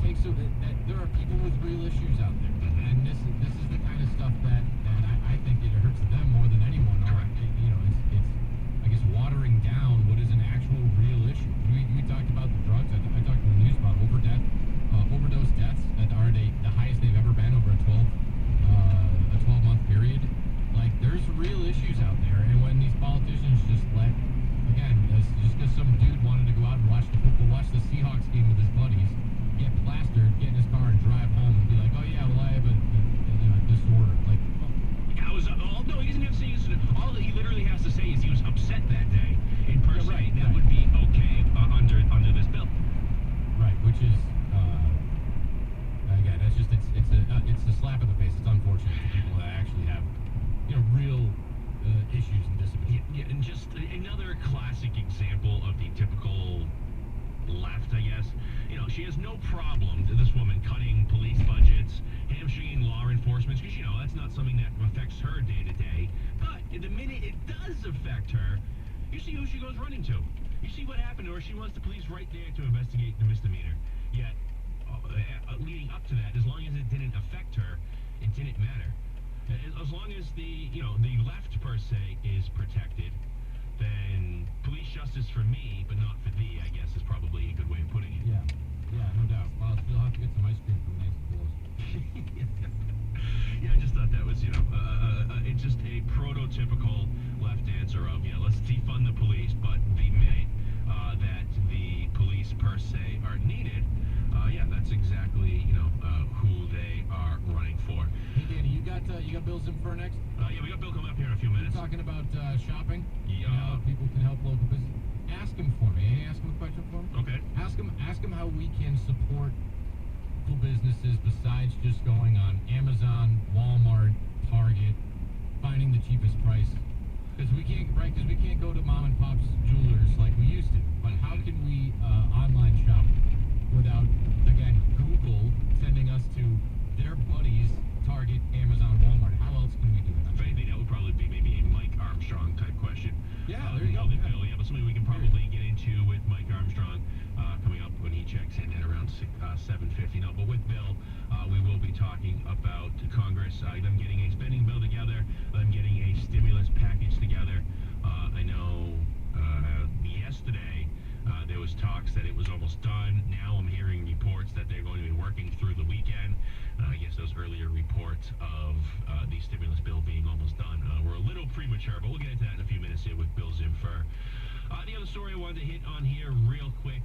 think so that there are people with real issues out there, and this is the kind of stuff that I think it hurts them more than anyone. Or it's I guess watering down what is an actual real issue. We talked about the drugs. I talked in the news about overdose deaths that are the highest they've ever been over a 12-month period. Like, there's real issues out there, and when these politicians just let, again, just because some dude wanted to go out and watch the Seahawks game with his buddies, get plastered, get in his car and drive home and be like, oh yeah, well I have a disorder. Like, no, he doesn't have to say this. All that he literally has to say is he was upset that day in person. Yeah, right, that would be okay under this bill. Right, which is again, it's a slap in the face. It's unfortunate for people that actually have real issues and disabilities. Yeah, and just another classic example of the typical left, I guess. She has no problem, this woman, cutting police budgets, hamstringing law enforcement, because, that's not something that affects her day to day. But the minute it does affect her, you see who she goes running to. You see what happened to her. She wants the police right there to investigate the misdemeanor. Yet, leading up to that, as long as it didn't affect her, it didn't matter. As long as the left, per se, is protected, then police justice for me, but not for thee, I guess, is probably a good way of putting it. Yeah, no doubt. Well, I'll still have to get some ice cream from Nancy Pelosi. Yeah, I just thought that was, it's just a prototypical left answer of, let's defund the police, but the minute that the police, per se, are needed, that's exactly, who they are running for. Hey, Danny, you got Bill's in for next? Yeah, we got Bill coming up here in a few minutes. We're talking about shopping. Yeah. How people can help local business. Ask him for me. Hey, ask him a question for me. Okay. Ask him how we can support local businesses besides just going on Amazon, Walmart, Target, finding the cheapest price. Because we can't go to mom and pop's jewelers like we used to. But how can we online shop without, again, Google sending us to their buddies, Target, Amazon, Walmart? How else can we do it? If anything, that would probably be maybe a Mike Armstrong type question. Yeah, there you go. Bill, but something we can probably get into with Mike Armstrong coming up when he checks in at around 7:50. No, but with Bill, we will be talking about Congress, them getting a spending bill together, them getting a stimulus package together. I know yesterday there was talks that it was almost done. Now I'm hearing reports that they're going to be working through the weekend. I guess those earlier reports of the stimulus bill being almost done were a little premature, but we'll get into that in a few minutes here with Bill's info. The other story I wanted to hit on here real quick.